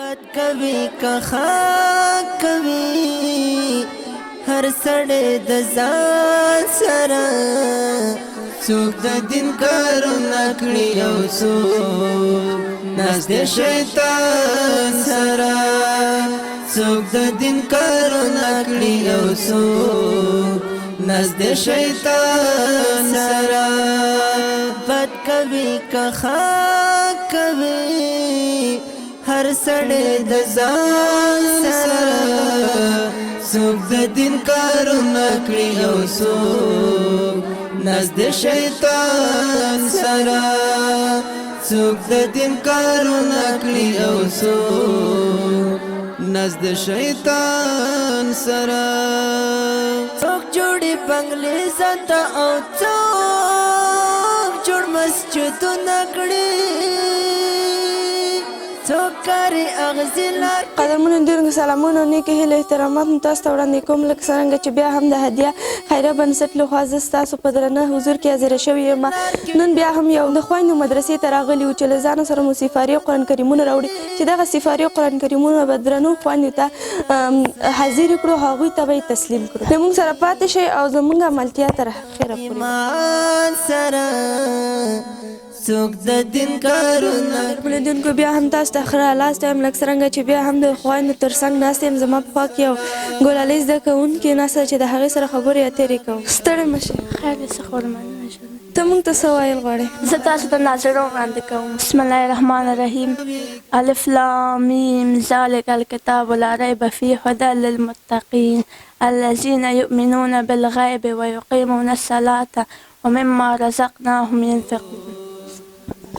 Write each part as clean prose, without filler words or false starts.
بد کوي که ښه کوي هر سړی د ځان سره څوک د دین کارونه کړي او څوک ناست دی شیطان سره څوک د دین کارونه کړي او څوک ناست دی شیطان سره بد کوي که ښه کوي هر سړی د ځان سره څوک د دین کارونه کړي او څوک ناست دی شیطان سره څوک د دین کارونه کړي او څوک ناست دی شیطان سره څوک جوړي بنگلې ځانته او څوک جوړ مسجدونه کړي قدرمنو ډېر سلامونه او نیکې هیلې احترامات مو تاسو ته وړاندې کوم لکه څرنګه چې بیا هم د هدیه خیریه بنسټ لخوا زه ستاسو په درنه حضور کې حاضره شوې یم نن بیا هم یو د خویندو مدرسې ته راغلي وو چې له ځانه سره مو سفاري قرآن کریمونه راوړي چې دغه سفاري قرآن کریمونه به درنو خویندو ته حاضر کړو هغوی ته به یې تسلیم کړو زموږ سره پاتې شئ او زموږ عملتیا تر اخره پورې څوک د دین کارونه لیدونکو بیا هم تاسو ته ښه رالاست یم لکه څرنګه چې بیا هم د خویندو تر څنګ ناست یم زما په خوا کې یو ګلالۍ زده کوونکې ناسته چې د هغې سره خبرې اترې کوو ستړی مه شئ خیر دې څه خبره مننه شوه ته موږ ته څه ویل غواړې زه تاسو ته ناظره وړاندې کوم بسم الله الرحمن الرحیم الف لام میم ذلک الکتاب لا ریب فیه هدی للمتقین الذین یؤمنون بالغیب ویقیمون الصلاة ومما رزقناهم ينفقون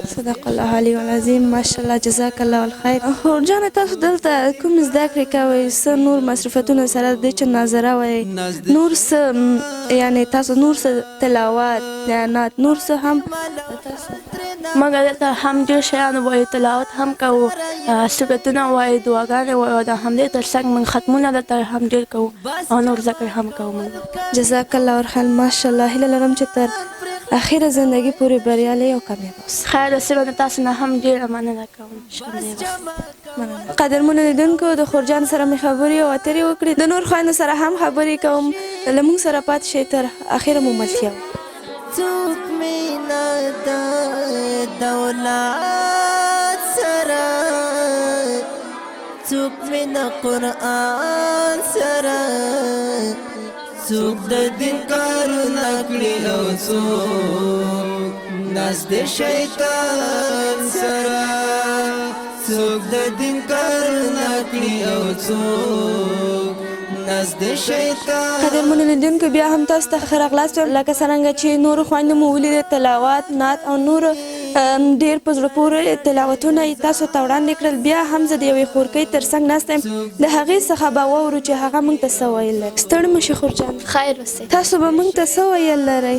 صدق الله علی العظیم ماشاءالله جزاک الله الخیر جانه تاسو دلته کوم زده کړې کوئ څه نور مصروفتونه سره د دې چې ناظره وایي نور څه یعنی تاسو نور څه تلاوت بیانات نور څه هم موږ دلته هم ډېر شیان وایو تلاوت هم کوو سورتونه وایو دعاګانې وایو او د همدې تر څنګ موږ ختمونه دلته هم ډېر کوو او نور ذکر هم کوو جزاک الله الخیر ماشاءالله هیله لرم چې تر اخیره زندگی پوری بریالی او کامیاب اوسئ خیر اوسئ تاسو نه هم ډېره مننه کوم قدرمنو لیدونکو د خورجان سره مې خبرې او اترې وکړې د نور خویندو سره هم خبرې کوم له موږ سره پاتې شئ تر اخیره مو ملتیا څوک مې نه د دولت سره څوک مې نه قرآن سره څوک د دین کارونه کړي او څوک ناست دی شیطان سره څوک د دین کارونه کړي او څوک ناست دی شیطان قدرمنو لیدونکو بیا هم تاسو ته ښه راغلاست لکه څرنګه چې نورو خویندو مو ولیدل تلاوت نعت او نورو ډېر په زړه پورې تلاوتونه یې تاسو ته وړاندې کړل بیا هم زه د یوې خورکۍ تر څنګ ناسته یم د هغې څخه به واورو چې هغه موږ ته څه ویل لري ستړي مه شئ خورجان خیر اوسئ تاسو به موږ ته څه ویل لرئ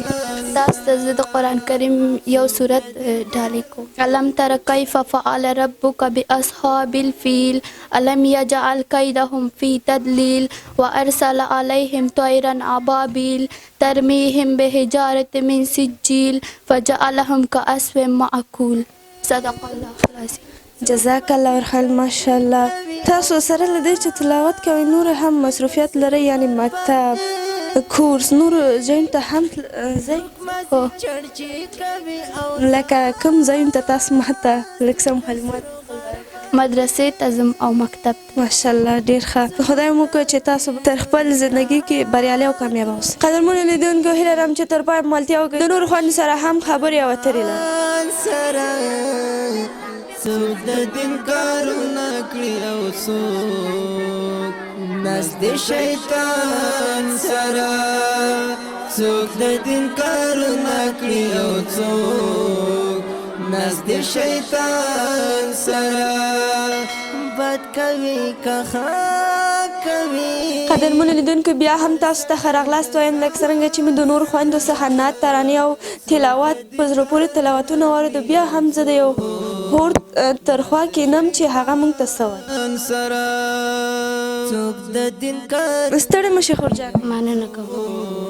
تاسو ته زه د قرآن کریم یو صورت ډالۍ کوم الم تر کیف فعل ربک باصحاب الفیل الم یجعل کیدهم فی تدلیل وارسل علیهم طیرا ابابیل ترمیهم بحجارة من سجیل فجعلهم كعصف معقول صدق الله العظیم جزاک الله خیر ماشاءالله تاسو سره له دې چې تلاوت کوئ نور هم مصروفیت لرئ یعنی مکتب کورس نور ځایونو ته هم ځئ لکه کوم ځایونو ته تاسو ماته لږ څه معلومات مدرسې ته ځم او مکتب ماشاءالله ډېر ښه خدای مو وکړي چې تاسو تر خپل زندګي کې بریالي او کامیاب اوسئ قدرمنو لیدونکو هیله لرم چې تر پایه ملتیا وکړئ د نورو خویندو سره هم خبرې او اترې لرئ څوک د دین کارونه کړي او څوک ناست دی شیطان سره څوک د دین کارونه کړي او څوک ناست دی شیطان سره بد کوي که ښه کوي قدرمنو لیدونکو بیا هم تاسو ته ښه راغلاست وایم لکه څرنګه چې مې د نورو خویندو څخه نعت ترانې او تلاوت په زړه پورې تلاوتونه واورېدو بیا هم زه د یو هور تر خوا کښېنم چې هغه موږ ته څه وایي ستړی مه شئ خورجان مننه کوم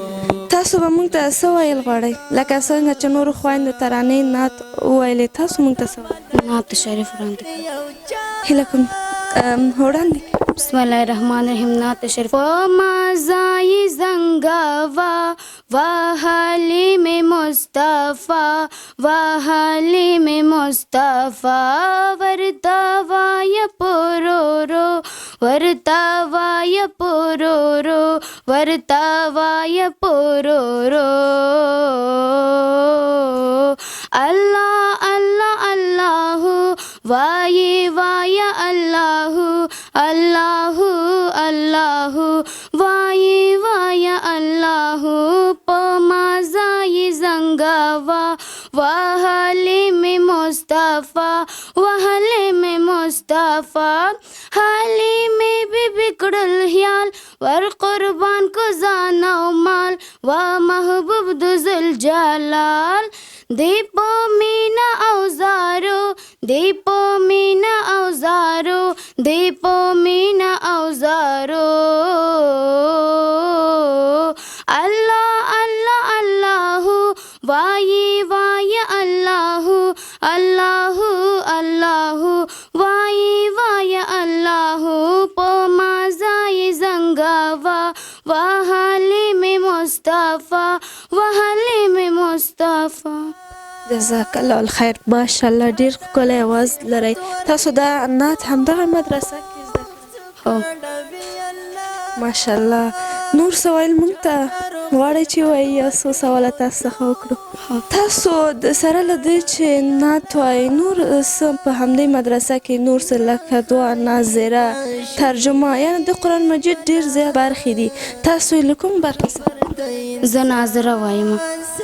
تاسو به موږ ته څه ویل غواړئ لکه څنګه چې نورو خویندو ترانې نعت وویلې تاسو موږ ته څه وایئ نعت شریف وړاندې هیله کوم وړاندې بسم الله الرحمن الرحیم نعت شریف مازای زنگاوا و حلیم مصطفی و حلیم مصطفی ورتاوای پرورو ورتاوای پرورو ورتاوای پرورو اللہ اللہ اللہ وای وای اللہ اللہ اللہ وای وای اللہ پمازای زنگاوا وحلیم مصطفی وحلیم مصطفی حلیم بی بکڑل خیال ور قربان کو زانا و مال و محبوب دزل جلال دیپو مینا اوزارو دیپو مینا اوزارو دیپو مینا اوزارو اللہ اللہ اللہ وای وای اللہ اللہ اللہ وای وای اللہ پمازای زنگاوا وحلیم مصطفی وحلیم مصطفی. جزاک الله الخیر. ماشاءالله ډېر ښکلی اواز لرئ. تاسو دا نعت همدغه مدرسه کې زده کړی؟ هو ماشاءالله. نور سوال مونږ ته غواړئ چې وایي یا څو سواله تاسو څخه وکړو؟ تاسو د سره له دې چې نعت وایي نور څه په همدې مدرسه کې نور څه لکه دعا ناظره ترجمه یعنې د قرآن مجید ډېر زیات برخې دي تاسو یې له کوم برخې څخه؟ زه ناظره وایم.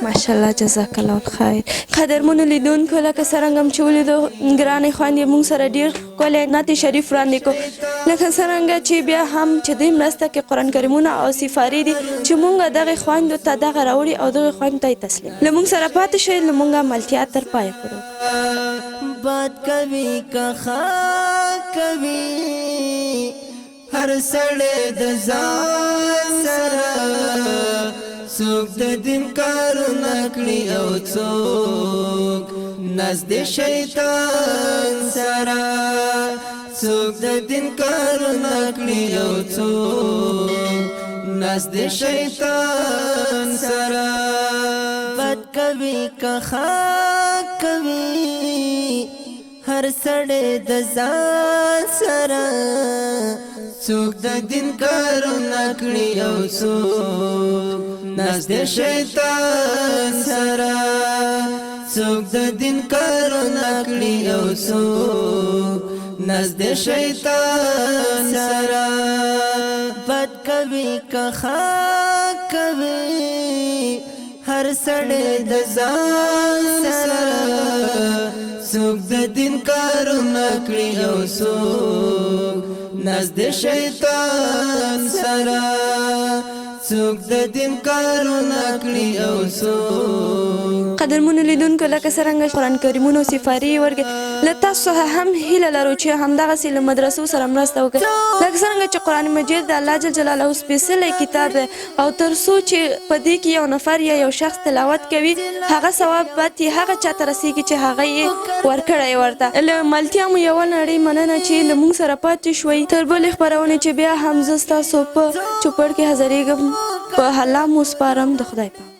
ماشاءالله جزاک الله الخیر. قدرمنو لیدونکو لکه څرنګه چې ولیدو ګرانې خویندې موږ سره ډېر ښکلی نعت شریف وړاندې کړو لکه څرنګه چې بیا هم چې دوی مرسته کې قرآن کریمونه او سفارې دي چې موږ دغې خویندو ته دغه راوړي او دغې خویندو ته یې تسلیم له موږ سره پاتې شئ له موږ ملتیا تر پایه پورې بات کوي که خاک کوي هر سړی د ځان سره څوک د دین کارونه کړي او څوک نزد شیطان سره څوک د دین کارونه کړي او څوک نزد شیطان سره بد کوي که خاک کوي هر سړی د ځان سره څوک د دین کارونه کړي او څوک نزد شیطان سره څوک د دین کارونه کړي او څوک نزد شیطان سره بد کوي که خاک کوي هر سړی د ځان سره څوک د دین کارونه کړي او څوک نزد شیطان سره څوک د دین کارونه کړي او څوک. قدرمنو لیدونکو لکه څرنګه قرآن کریمونو سفارې ورکړې له تاسو څخه هم هیله لرو چې همدغسې له مدرسو سره مرسته وکړئ لکه څرنګه چې قرآن مجید د الله جل جلاله سپېڅلی کتاب دی او تر څو چې په دې کې یو نفر یا یو شخص تلاوت کوي هغه ثواب باید هغه چا ته رسیږي چې هغه یې ورکړی ورته. له ملتیا مو یوه نړۍ مننه چې له موږ سره پاتې شوئ تر بلې خپرونې چې بیا هم زه ستاسو په چوپړ کې حاضرېږم په الله مو سپارم د خدای په